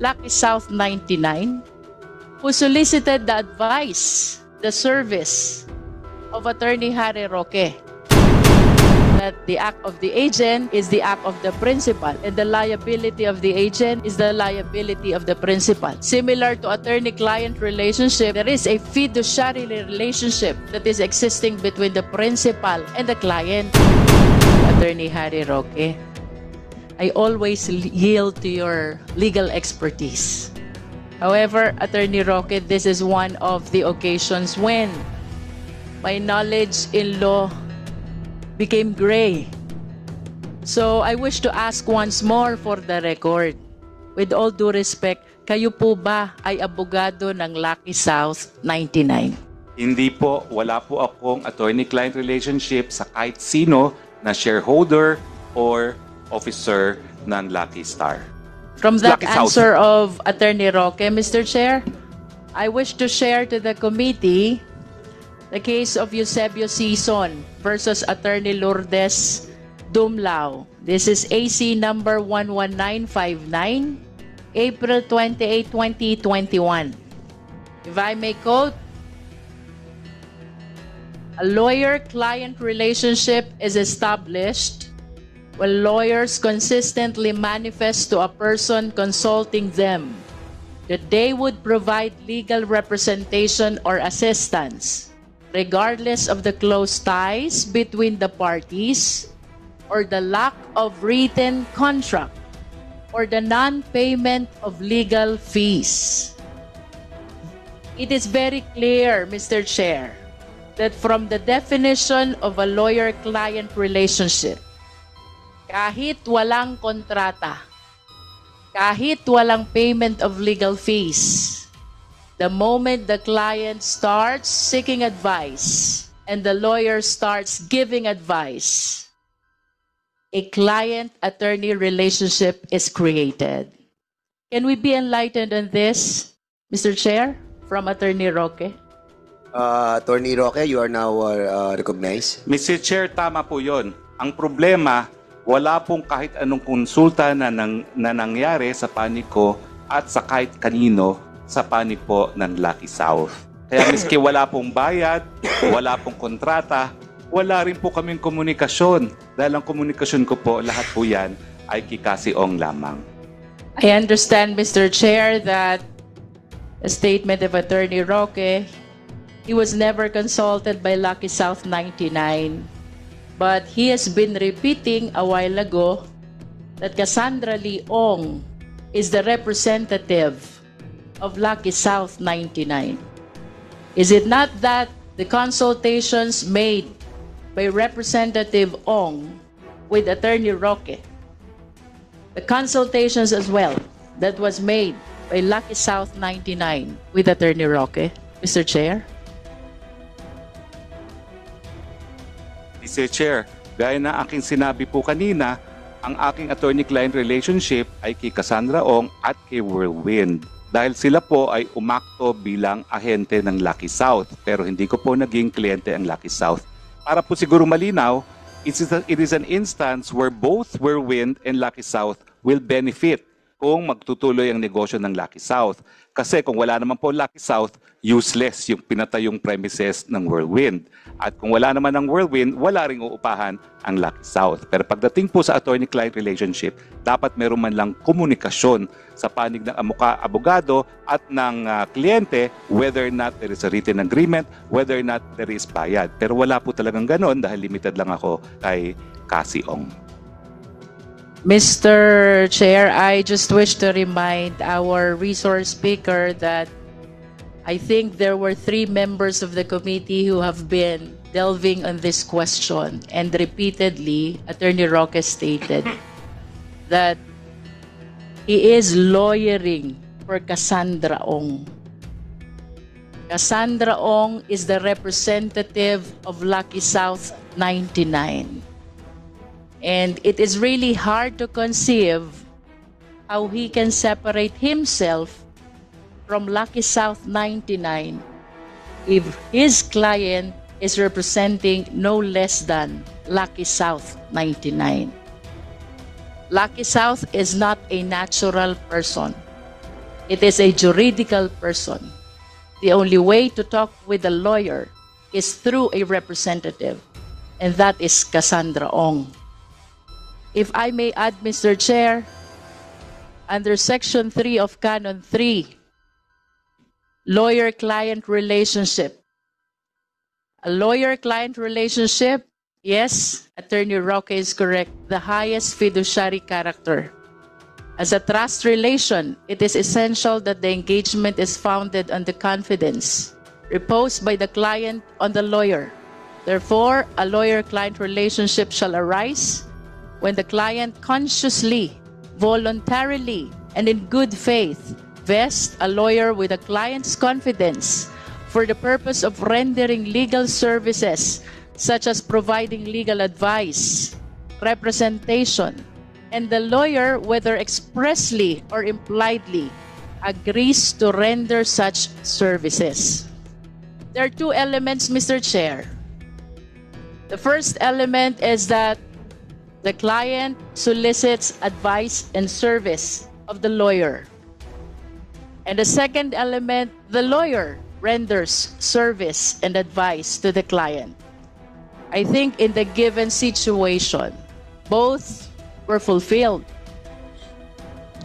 Lucky South 99, who solicited the advice, the service of Attorney Harry Roque, that the act of the agent is the act of the principal, and the liability of the agent is the liability of the principal. Similar to attorney-client relationship, there is a fiduciary relationship that is existing between the principal and the client. Attorney Harry Roque, I always yield to your legal expertise. However, Attorney Roque, this is one of the occasions when my knowledge in law became gray. So I wish to ask once more for the record. With all due respect, kayo po ba ay abogado ng Lucky South 99? Hindi po, wala po akong attorney-client relationship sa kahit sino na shareholder or officer ng Lucky Star. From that Lucky South. answer of Attorney Roque, Mr. Chair, I wish to share to the committee the case of Eusebio Sison versus Attorney Lourdes Dumlao. This is AC number 11959, April 28, 2021. If I may quote, a lawyer-client relationship is established when lawyers consistently manifest to a person consulting them that they would provide legal representation or assistance, regardless of the close ties between the parties or the lack of written contract or the non-payment of legal fees. It is very clear, Mr. Chair, that from the definition of a lawyer-client relationship, kahit walang kontrata, kahit walang payment of legal fees, the moment the client starts seeking advice and the lawyer starts giving advice, a client-attorney relationship is created. Can we be enlightened on this, Mr. Chair, from Attorney Roque? Attorney Roque, you are now recognized. Mr. Chair, tama po yun. Ang problema, wala pong kahit anong konsulta na nangyari sa panig ko at sa kahit kanino sa panig po ng Lucky South. Kaya miski wala pong bayad, wala pong kontrata, wala rin po kaming komunikasyon. Dahil ang komunikasyon ko po, lahat po yan ay kikasiong lamang. I understand, Mr. Chair, that a statement of Attorney Roque, he was never consulted by Lucky South 99. But he has been repeating a while ago that Cassandra Leong is the representative of Lucky South 99. Is it not that the consultations made by Representative Ong with Attorney Roque, the consultations as well that was made by Lucky South 99 with Attorney Roque, Mr. Chair? Mr. Chair, gaya na aking sinabi po kanina, ang aking attorney-client relationship ay kay Cassandra Ong at kay Whirlwind. Dahil sila po ay umakto bilang ahente ng Lucky South, pero hindi ko po naging kliyente ang Lucky South. Para po siguro malinaw, it is an instance where both Whirlwind and Lucky South will benefit kung magtutuloy ang negosyo ng Lucky South. Kasi kung wala naman po Lucky South, useless yung pinatayong premises ng Whirlwind. At kung wala naman ng Whirlwind, wala ring uupahan ang Lucky South. Pero pagdating po sa attorney-client relationship, dapat meron man lang komunikasyon sa panig ng abogado at ng kliyente whether or not there is a written agreement, whether or not there is bayad. Pero wala po talagang ganon dahil limited lang ako kay Cassie Ong. Mr. Chair, I just wish to remind our resource speaker that I think there were 3 members of the committee who have been delving on this question, and repeatedly, Attorney Roque stated that he is lawyering for Cassandra Ong. Cassandra Ong is the representative of Lucky South 99. And it is really hard to conceive how he can separate himself from Lucky South 99 if his client is representing no less than Lucky South 99. Lucky South is not a natural person. It is a juridical person. The only way to talk with a lawyer is through a representative, and that is Cassandra Ong. If I may add, Mr. Chair, under Section 3 of Canon 3, lawyer-client relationship. A lawyer-client relationship, yes, Attorney Roque is correct, the highest fiduciary character. As a trust relation, it is essential that the engagement is founded on the confidence reposed by the client on the lawyer. Therefore, a lawyer-client relationship shall arise when the client consciously, voluntarily, and in good faith vests a lawyer with a client's confidence for the purpose of rendering legal services such as providing legal advice, representation, and the lawyer, whether expressly or impliedly, agrees to render such services. There are two elements, Mr. Chair. The first element is that the client solicits advice and service of the lawyer. And the second element, the lawyer renders service and advice to the client. I think in the given situation, both were fulfilled.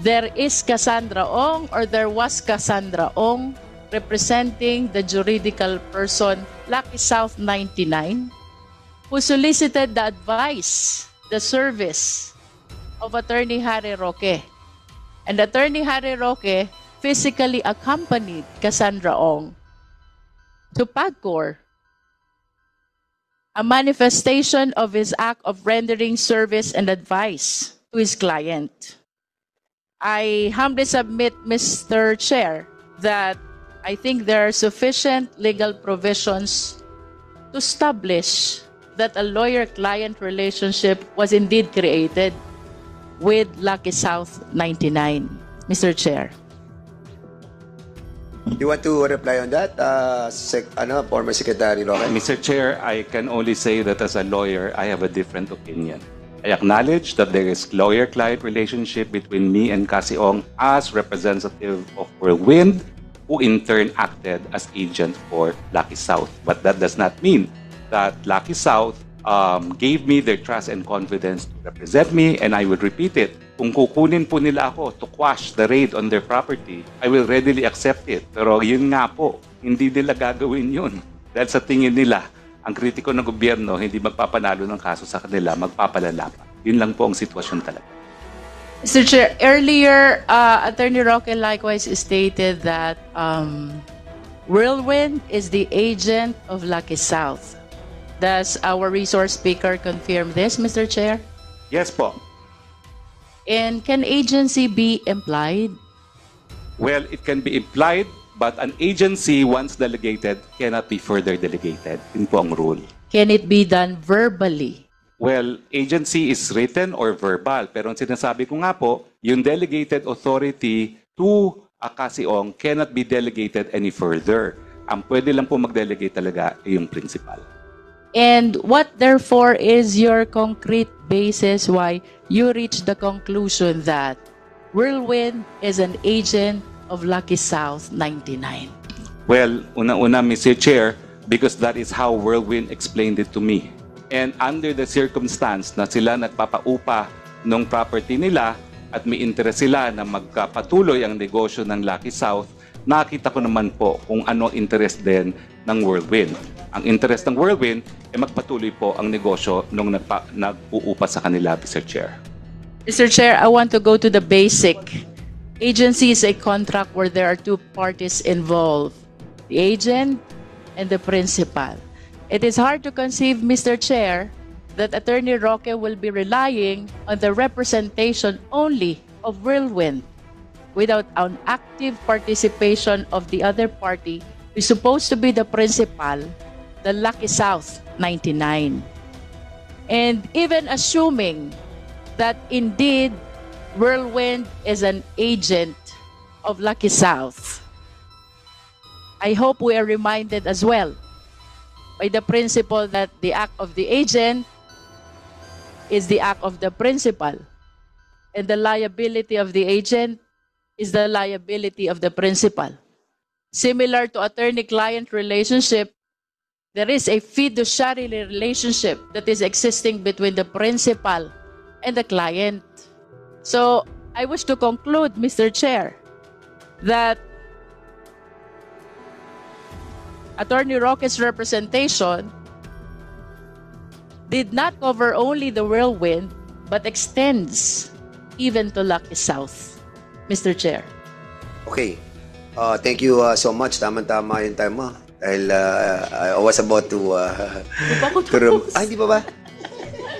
There is Cassandra Ong, or there was Cassandra Ong, representing the juridical person Lucky South 99, who solicited the advice, the service of Attorney Harry Roque. And Attorney Harry Roque physically accompanied Cassandra Ong to PAGCOR, a manifestation of his act of rendering service and advice to his client. I humbly submit, Mr. Chair, that I think there are sufficient legal provisions to establish that a lawyer-client relationship was indeed created with Lucky South 99, Mr. Chair. Do you want to reply on that, former Secretary Roque? Mr. Chair, I can only say that as a lawyer, I have a different opinion. I acknowledge that there is lawyer-client relationship between me and Cassie Ong as representative of Whirlwind, who in turn acted as agent for Lucky South. But that does not mean that Lucky South gave me their trust and confidence to represent me, and I would repeat it. Kung kukunin po nila ako to quash the raid on their property, I will readily accept it. Pero yun nga po, hindi nila gagawin yun. Dahil sa tingin nila, ang kritiko ng gobyerno hindi magpapanalo ng kaso sa kanila, magpapalala pa. Yun lang po ang sitwasyon talaga. Mr. Chair, earlier, Attorney Roque likewise stated that Whirlwind is the agent of Lucky South. Does our resource speaker confirm this, Mr. Chair? Yes po. And can agency be implied? Well, it can be implied, but an agency once delegated cannot be further delegated. Yun po ang rule. Can it be done verbally? Well, agency is written or verbal. Pero ang sinasabi ko nga po, yung delegated authority to Cassie Ong cannot be delegated any further. Ang pwede lang po mag-delegate talaga ay yung principal. And what therefore is your concrete basis why you reached the conclusion that Whirlwind is an agent of Lucky South 99? Well, una-una, Mr. Chair, because that is how Whirlwind explained it to me. And under the circumstance na sila nagpapaupa ng property nila at may interest sila na magpatuloy ang negosyo ng Lucky South, nakita ko naman po kung ano interest din ng Whirlwind. Ang interest ng Whirlwind ay magpatuloy po ang negosyo nung nag-uupa sa kanila, Mr. Chair. Mr. Chair, I want to go to the basic. Agency is a contract where there are two parties involved, the agent and the principal. It is hard to conceive, Mr. Chair, that Attorney Roque will be relying on the representation only of Whirlwind without an active participation of the other party who is supposed to be the principal, the Lucky South 99. And even assuming that indeed Whirlwind is an agent of Lucky South, I hope we are reminded as well by the principle that the act of the agent is the act of the principal, and the liability of the agent is the liability of the principal. Similar to attorney-client relationship, there is a fiduciary relationship that is existing between the principal and the client. So, I wish to conclude, Mr. Chair, that Attorney Roque's representation did not cover only the whirlwind, but extends even to Lucky South. Mr. Chair. Okay. Thank you so much. Tama-tama yung time mo. Dahil I was about to... hindi pa ba?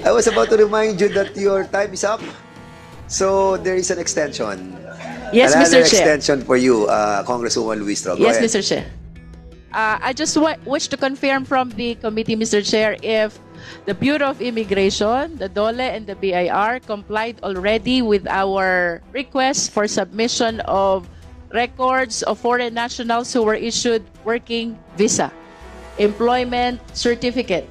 I was about to remind you that your time is up. So, there is an extension. Yes, Another Mr. Chair. extension for you, Congresswoman Luistro. Go Yes, ahead. Mr. Chair. I just wish to confirm from the committee, Mr. Chair, if the Bureau of Immigration, the DOLE, and the BIR complied already with our request for submission of records of foreign nationals who were issued working visa, employment certificate,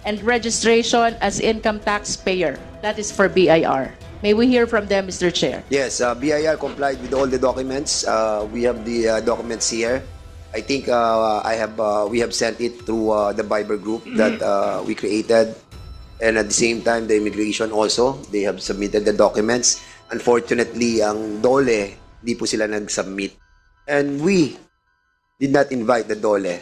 and registration as income taxpayer. That is for BIR. May we hear from them, Mr. Chair? Yes, BIR complied with all the documents. We have the documents here. I think we have sent it through the Viber group that we created. And at the same time, the immigration also, they have submitted the documents. Unfortunately, ang DOLE, di po sila nag-submit. And we did not invite the DOLE,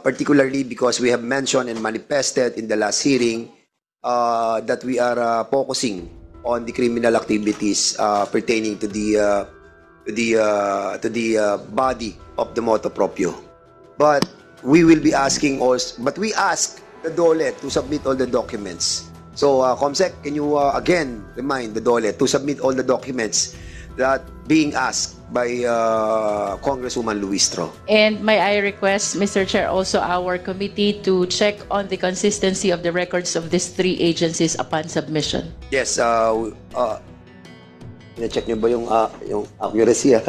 particularly because we have mentioned and manifested in the last hearing that we are focusing on the criminal activities pertaining to the body of the motu proprio. But we will be asking also, but we ask the DOLE to submit all the documents. So, Comsec, can you again remind the DOLE to submit all the documents that being asked by Congresswoman Luistro? And may I request, Mr. Chair, also our committee to check on the consistency of the records of these three agencies upon submission. Yes, check niyo ba yung accuracy?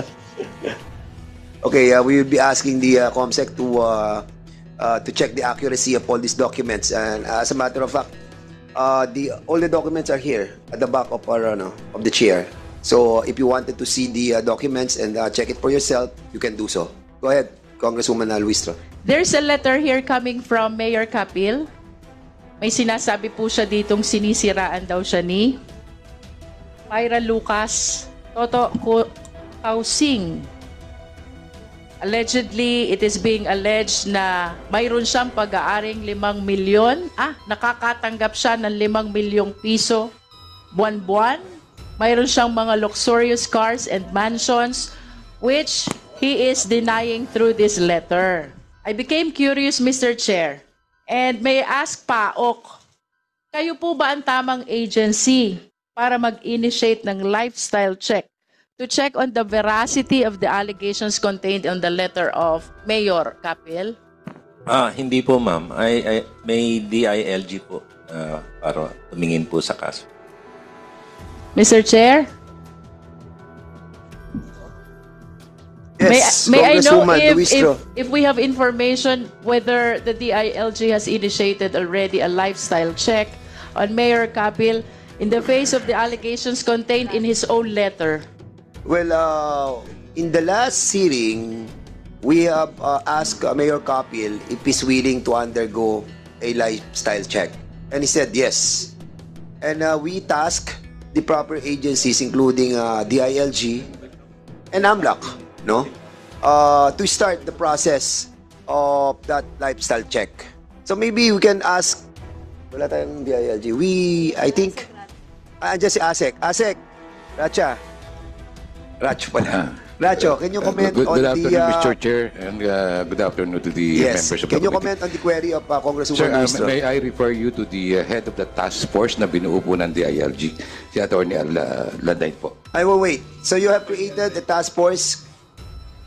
Okay, we will be asking the Comsec to check the accuracy of all these documents. And as a matter of fact, all the documents are here at the back of of the chair. So if you wanted to see the documents and check it for yourself, you can do so. Go ahead, Congresswoman Luistro. There's a letter here coming from Mayor Capil. May sinasabi po siya ditong sinisiraan daw siya ni Myra Lucas, Toto Kausing. Allegedly, it is being alleged na mayroon siyang pag-aaring 5 milyon. Nakakatanggap siya ng 5 milyong piso buwan-buwan. Mayroon siyang mga luxurious cars and mansions, which he is denying through this letter. I became curious, Mr. Chair, and may I ask PAOK, kayo po ba ang tamang agency para mag-initiate ng lifestyle check to check on the veracity of the allegations contained on the letter of Mayor Capil? Hindi po, ma'am. May DILG po para tumingin po sa kaso. Mr. Chair? Yes, may I know Congresswoman Luistro. if we have information whether the DILG has initiated already a lifestyle check on Mayor Capil in the face of the allegations contained in his own letter? Well, in the last hearing, we have asked Mayor Capil if he's willing to undergo a lifestyle check. And he said yes. And we tasked the proper agencies, including DILG and AMLAC, to start the process of that lifestyle check. So maybe we can ask, wala tayong DILG. I think, andyan si ASEC. ASEC, Racho pala. Racho, can you comment good on afternoon, Mr. Chair, and good afternoon to the members of the Can you committee. comment on the query of Sir, Congresswoman Luistro? may I refer you to the head of the task force na binuo po ng DILG, si Atty. Landay po. I will wait. So you have created a task force.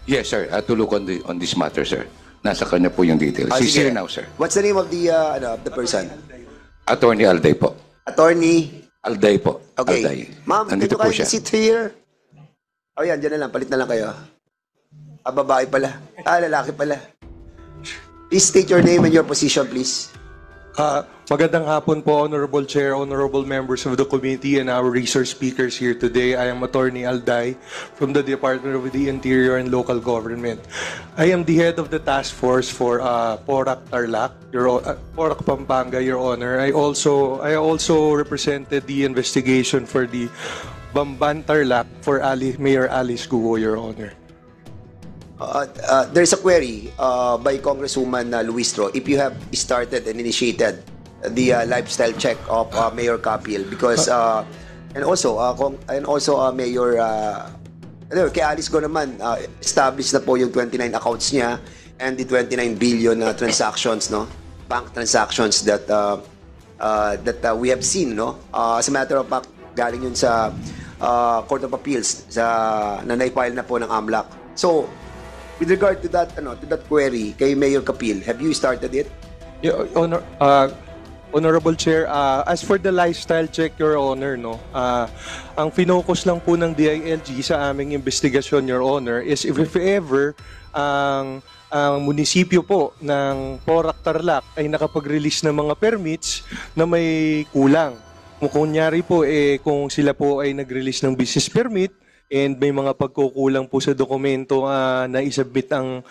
Yes, sir. To look on this matter, sir. Nasa kanya po yung details. She's Sige. here now, sir. What's the name of the person? Attorney Alday po. Attorney. Alday po. Okay. Alday. Ma'am, can Nandito you po kindly siya. sit here? Oh, yan. Diyan na lang. Palit na lang kayo. Babae pala. Lalaki pala. Please state your name and your position, please. Magandang hapon po, Honorable Chair, Honorable Members of the Committee, and our resource speakers here today. I am Attorney Alday from the Department of the Interior and Local Government. I am the head of the task force for Porac Tarlac, Porac Pampanga, Your Honor. I also represented the investigation for the Bamban Tarlac for Mayor Alice Guo, Your Honor. There's a query by Congresswoman Luistro if you have started and initiated the lifestyle check of Mayor Capil because and also Mayor kay Alice Go naman established na po yung 29 accounts niya and the 29 billion transactions, no, bank transactions that we have seen, no. As a matter of fact, galing yun sa Court of Appeals na naipile na po ng AMLAC. So with regard to that query kay Mayor Capil, have you started it? Yeah, Honorable Chair, as for the lifestyle check, Your Honor, no, ang finocus lang po ng DILG sa aming investigasyon, Your Honor, is if ever ang munisipyo po ng Porac Tarlac ay nakapag-release ng mga permits na may kulang. Kunyari po, kung sila po ay nag-release ng business permit and may mga pagkukulang po sa dokumento na isubmit ang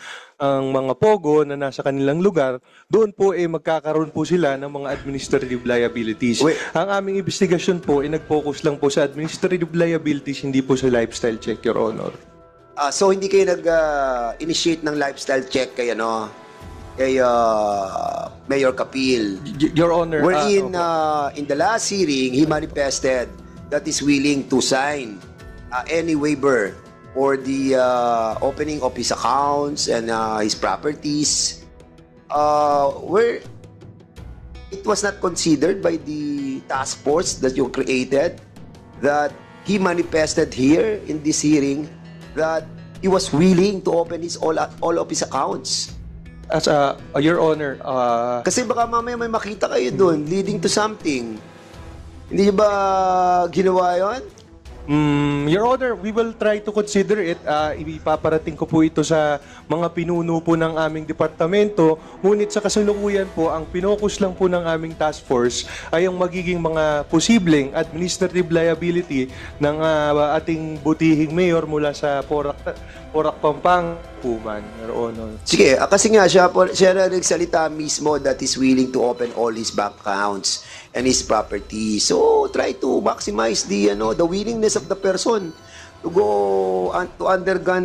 mga POGO na nasa kanilang lugar, doon po magkakaroon po sila ng mga administrative liabilities. Wait. Ang aming investigasyon po nag-focus lang po sa administrative liabilities, hindi po sa lifestyle check, Your Honor. So hindi kayo nag-initiate ng lifestyle check kay Mayor Capil? Your Honor, Wherein in the last hearing, he manifested that he's willing to sign any waiver for the opening of his accounts and his properties, where it was not considered by the task force that you created, that he manifested here in this hearing that he was willing to open all of his accounts. As Your Honor, Kasi baka mamaya may makita kayo doon leading to something. Hindi niyo ba ginawa yun? Your Honor, we will try to consider it. Ipaparating ko po ito sa mga pinuno po ng aming departamento. Ngunit sa kasalukuyan po, ang pinokus lang po ng aming task force ay ang magiging mga posibleng administrative liability ng ating butihing mayor mula sa Porac Pampanga po man, Your Honor. Sige, kasi nga siya na nagsalita mismo that he's willing to open all his bank accounts and his property. So try to maximize the willingness of the person to go to undergo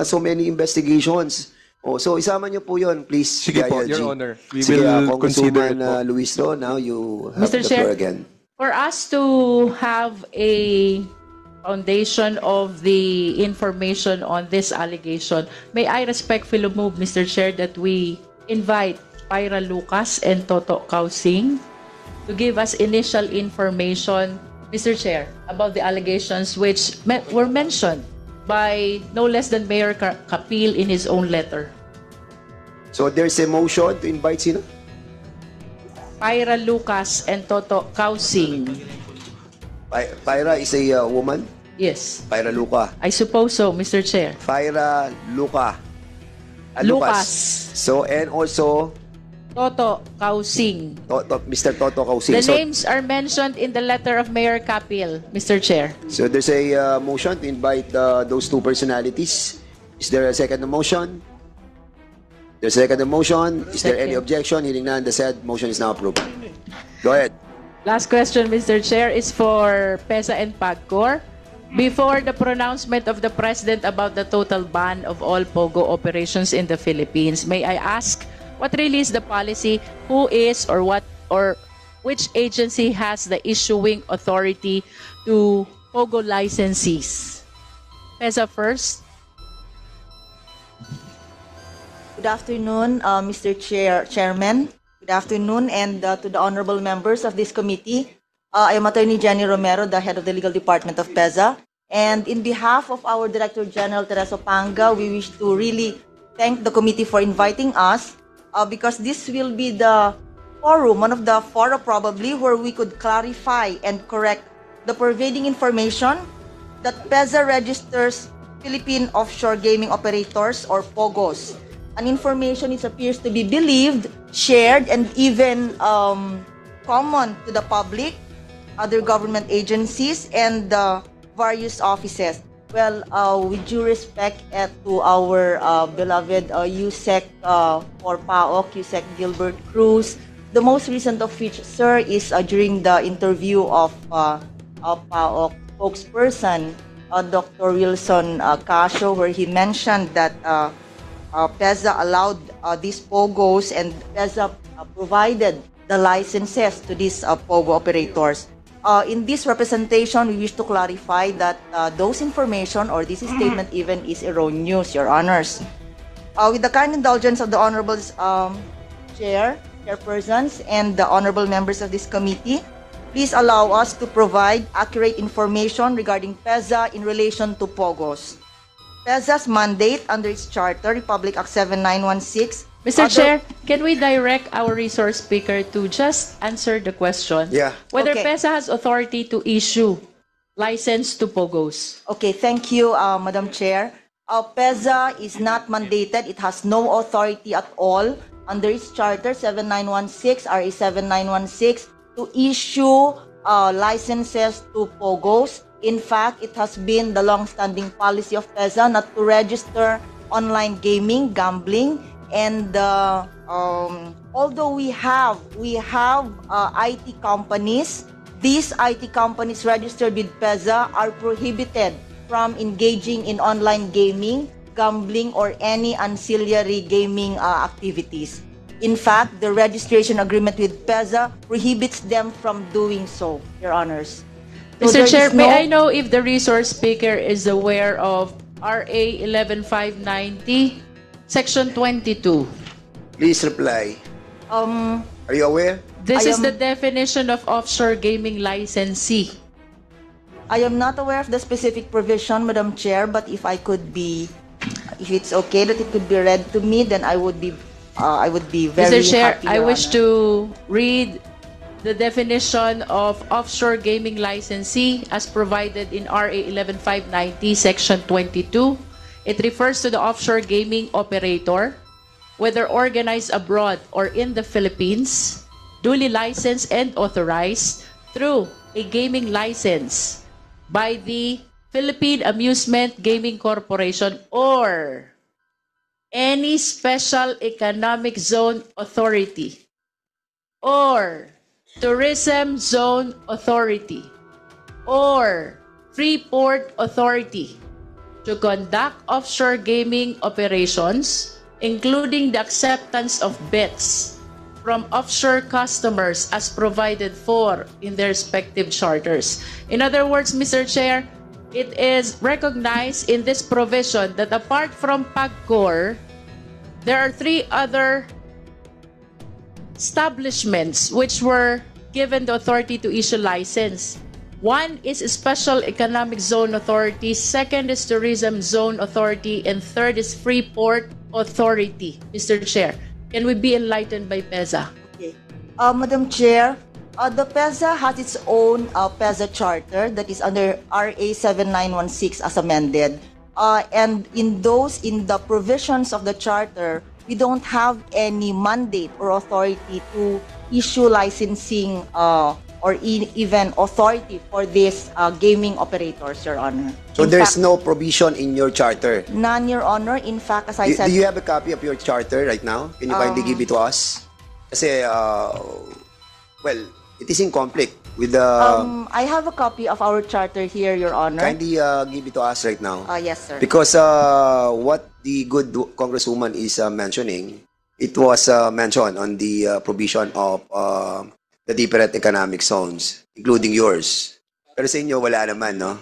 so many investigations. So isama niyo po 'yon, please. Sige po, DILG. Your Honor. We Sige, will consider it po. Luistro, now you have Mr. the Chair, floor again. for us to have a foundation of the information on this allegation, may I respectfully move, Mr. Chair, that we invite Pyra Lucas and Toto Kausing to give us initial information, Mr. Chair, about the allegations which were mentioned by no less than Mayor Capil in his own letter. So there's a motion to invite sino? Pyra Lucas and Toto Kausing. Pyra is a woman? Yes, Pyra Luca. I suppose so, Mr. Chair. Pyra Luca. Lucas. So, and also Toto Kausing. Mr. Toto Kausing. The So, names are mentioned in the letter of Mayor Capil, Mr. Chair. so there's a motion to invite those two personalities. Is there a second motion? There's a second motion. Is there any Second. objection? Hearing none, the said motion is now approved. Go ahead. Last question, Mr. Chair, is for PESA and PAGCOR. Before the pronouncement of the President about the total ban of all POGO operations in the Philippines, may I ask, what really is the policy? Who is or which agency has the issuing authority to POGO licensees? PESA first. Good afternoon, Mr. Chairman. Good afternoon, and to the honorable members of this committee. I am Attorney Jenny Romero, the head of the legal department of PESA. And in behalf of our Director General, Tereso Panga, we wish to really thank the committee for inviting us because this will be the forum, one of the fora probably, where we could clarify and correct the pervading information that PESA registers Philippine Offshore Gaming Operators or POGOs an information it appears to be believed, shared, and even common to the public, other government agencies, and various offices. Well, with due respect to our beloved Yusek for PAOK, Yusek Gilbert Cruz, the most recent of which, sir, is during the interview of PAOK spokesperson, Dr. Wilson Casio, where he mentioned that PEZA allowed these POGOs and PEZA provided the licenses to these POGO operators. In this representation, we wish to clarify that those information or this statement even is erroneous, Your Honors. With the kind indulgence of the Honorable Chairpersons, and the Honorable members of this committee, please allow us to provide accurate information regarding PEZA in relation to POGOs. PEZA's mandate under its charter, Republic Act 7916. Mr. Chair, can we direct our resource speaker to just answer the question? Yeah. Whether Okay. PEZA has authority to issue license to POGOs. Okay, thank you, Madam Chair. PEZA is not mandated. It has no authority at all under its charter, 7916, RA 7916, to issue licenses to POGOs. In fact, it has been the long-standing policy of PEZA not to register online gaming, gambling, and although we have IT companies, these IT companies registered with PEZA are prohibited from engaging in online gaming, gambling, or any ancillary gaming activities. In fact, the registration agreement with PEZA prohibits them from doing so, Your Honors. So Mr. there Chair, is may no- I know if the resource speaker is aware of RA 11590, Section 22? Please reply. Are you aware? This I is am- the definition of offshore gaming licensee. I am not aware of the specific provision, Madam Chair, but if it's okay that it could be read to me, then I would be very Mr. Chair, happy, I Your wish Honor. to read the definition of offshore gaming licensee as provided in RA 11590, Section 22. It refers to the offshore gaming operator, whether organized abroad or in the Philippines, duly licensed and authorized through a gaming license by the Philippine Amusement Gaming Corporation or any special economic zone authority or tourism zone authority or free port authority to conduct offshore gaming operations, including the acceptance of bets from offshore customers as provided for in their respective charters. In other words, Mr. Chair, it is recognized in this provision that apart from PAGCOR, there are 3 other establishments which were given the authority to issue license. One is a Special Economic Zone Authority, second is Tourism Zone Authority, and third is Freeport Authority. Mr. Chair, can we be enlightened by PEZA? Okay. Madam Chair, the PEZA has its own PEZA charter that is under RA 7916 as amended. And in the provisions of the charter, we don't have any mandate or authority to issue licensing or even authority for these gaming operators, Your Honor. So In there's fact, no provision in your charter. none, Your Honor. In fact, as I said, Do you have a copy of your charter right now? Can you kindly give it to us? Kasi, well, it is in conflict with the... I have a copy of our charter here, Your Honor. kindly give it to us right now. Yes, sir. Because what the good Congresswoman is mentioning, it was mentioned on the provision of the different economic zones, including yours. Pero sa inyo, wala naman, no?